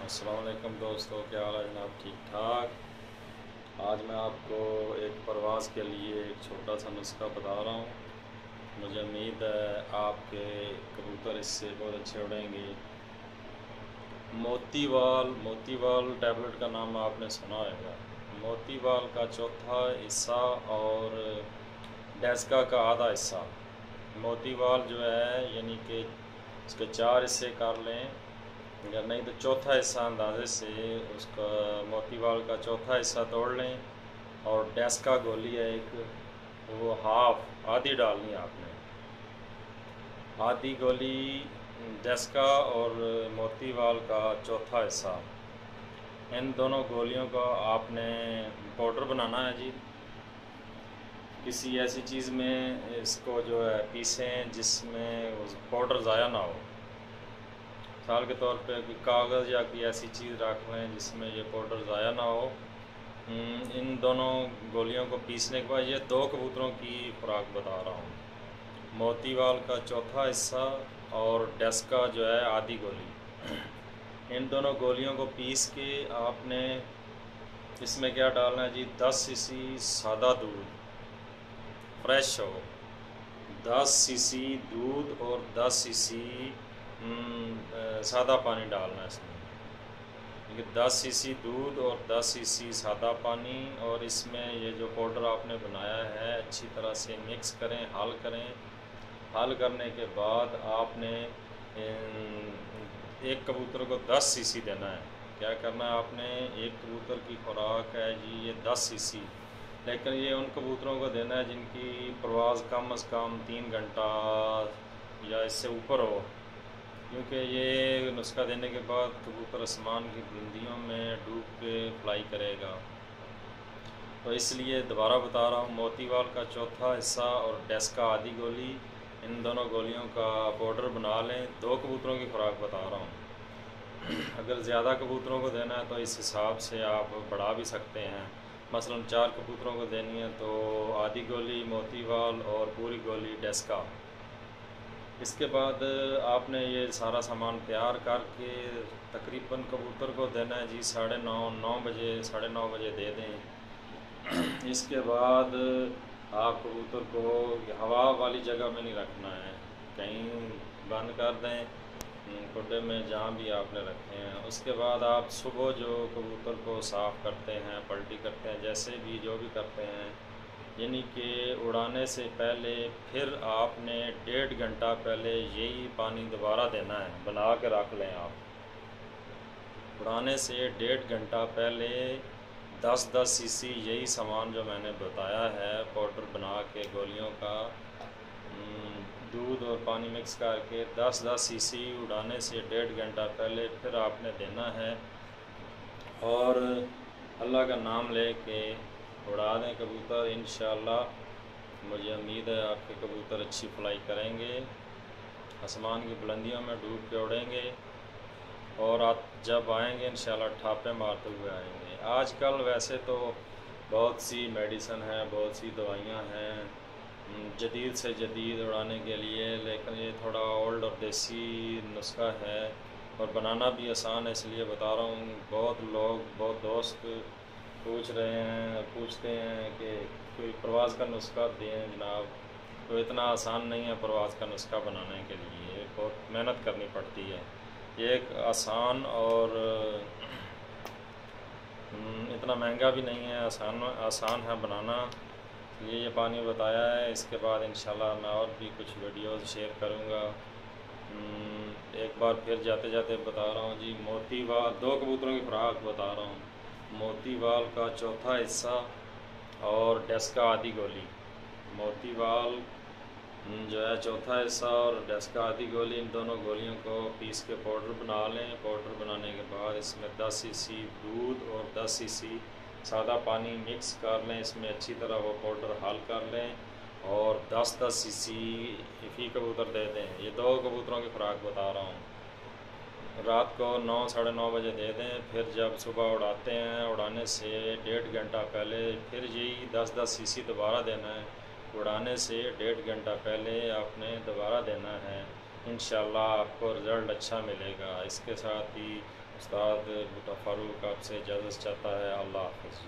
अस्सलाम वालेकुम दोस्तों, क्या हाल है जनाब? ठीक ठाक। आज मैं आपको एक परवाज़ के लिए एक छोटा सा नुस्खा बता रहा हूँ। मुझे उम्मीद है आपके कबूतर इससे बहुत अच्छे उड़ेंगे। मोतीवाल टैबलेट का नाम आपने सुना होगा। मोतीवाल का चौथा हिस्सा और डेस्का का आधा हिस्सा। मोतीवाल जो है यानी कि इसके 4 हिस्से कर लें, अगर नहीं तो चौथा हिस्सा अंदाजे से उसका मोतीवाल का चौथा हिस्सा तोड़ लें। और डेस्का गोली है एक, वो हाफ आधी डालनी है आपने। आधी गोली डेस्का और मोतीवाल का चौथा हिस्सा, इन दोनों गोलियों का आपने पाउडर बनाना है जी। किसी ऐसी चीज़ में इसको जो है पीसें जिसमें उस पाउडर ज़ाया ना हो। मिसाल के तौर पे कोई कागज़ या कोई ऐसी चीज़ रख लें जिसमें ये पाउडर ज़ाया ना हो। इन दोनों गोलियों को पीसने के बाद, ये 2 कबूतरों की खुराक बता रहा हूँ। मोतीवाल का चौथा हिस्सा और डेस्का जो है आधी गोली, इन दोनों गोलियों को पीस के आपने इसमें क्या डालना है जी, 10 सीसी सादा दूध फ्रेश हो, 10 सीसी दूध और 10 सीसी सादा पानी डालना है इसमें। 10 सीसी दूध और 10 सीसी सादा पानी, और इसमें ये जो पाउडर आपने बनाया है अच्छी तरह से मिक्स करें, हल करें। हल करने के बाद आपने एक कबूतर को 10 सीसी देना है। क्या करना है आपने, एक कबूतर की खुराक है जी ये 10 सीसी, लेकिन ये उन कबूतरों को देना है जिनकी परवाज़ कम से कम 3 घंटा या इससे ऊपर हो, क्योंकि ये नुस्खा देने के बाद कबूतर आसमान की बुलंदियों में डूब के फ्लाई करेगा। तो इसलिए दोबारा बता रहा हूँ, मोतीवाल का चौथा हिस्सा और डेस्का आधी गोली, इन दोनों गोलियों का पाउडर बना लें। 2 कबूतरों की खुराक बता रहा हूँ। अगर ज़्यादा कबूतरों को देना है तो इस हिसाब से आप बढ़ा भी सकते हैं। मसलन 4 कबूतरों को देनी है तो आधी गोली मोतीवाल और पूरी गोली डेस्का। इसके बाद आपने ये सारा सामान तैयार करके तकरीबन कबूतर को देना है जी 9:30 साढ़े 9 बजे दे दें। इसके बाद आप कबूतर को हवा वाली जगह में नहीं रखना है, कहीं बंद कर दें, कुड्डे में जहाँ भी आपने रखे हैं। उसके बाद आप सुबह जो कबूतर को साफ़ करते हैं, पलटी करते हैं, जैसे भी जो भी करते हैं, यानी कि उड़ाने से पहले फिर आपने 1.5 घंटा पहले यही पानी दोबारा देना है, बना के रख लें आप। उड़ाने से 1.5 घंटा पहले 10-10 सीसी यही सामान जो मैंने बताया है, पाउडर बना के गोलियों का, दूध और पानी मिक्स करके 10-10 सीसी उड़ाने से 1.5 घंटा पहले फिर आपने देना है। और अल्लाह का नाम ले के उड़ा दें कबूतर। इंशाअल्लाह मुझे उम्मीद है आपके कबूतर अच्छी फ्लाई करेंगे, आसमान की बुलंदियों में डूब के उड़ेंगे, और आप जब आएंगे इंशाअल्लाह ठापे मारते हुए आएंगे। आजकल वैसे तो बहुत सी मेडिसन है, बहुत सी दवाइयाँ हैं जदीद से जदीद उड़ाने के लिए, लेकिन ये थोड़ा ओल्ड और देसी नुस्खा है और बनाना भी आसान है, इसलिए बता रहा हूँ। बहुत लोग, बहुत दोस्त पूछते हैं कि कोई परवाज़ का नुस्खा दें जनाब। तो इतना आसान नहीं है परवाज़ का नुस्खा बनाने के लिए, बहुत मेहनत करनी पड़ती है। ये एक आसान और इतना महंगा भी नहीं है, आसान है बनाना। ये पानी बताया है। इसके बाद इंशाल्लाह मैं और भी कुछ वीडियोस शेयर करूँगा। एक बार फिर जाते जाते बता रहा हूँ जी, मोतीवाल 2 कबूतरों की खुराक बता रहा हूँ। मोतीवाल का चौथा हिस्सा और डेस्का आधी गोली। मोतीवाल जो है चौथा हिस्सा और डेस्का आधी गोली, इन दोनों गोलियों को पीस के पाउडर बना लें। पाउडर बनाने के बाद इसमें 10 सीसी दूध और 10 सीसी सादा पानी मिक्स कर लें, इसमें अच्छी तरह वो पाउडर हल कर लें, और 10-10 सीसी फी कबूतर दे दें। ये 2 कबूतरों की खुराक बता रहा हूँ। रात को 9 साढ़े 9 बजे दे दें। फिर जब सुबह उड़ाते हैं, उड़ाने से 1.5 घंटा पहले फिर यही 10-10 सीसी दोबारा देना है। उड़ाने से 1.5 घंटा पहले आपने दोबारा देना है। इंशाल्लाह आपको रिज़ल्ट अच्छा मिलेगा। इसके साथ ही उस्ताद बूटा फ़ारूक आपसे इजाज़त चाहता है। अल्लाह हाफ़िज़।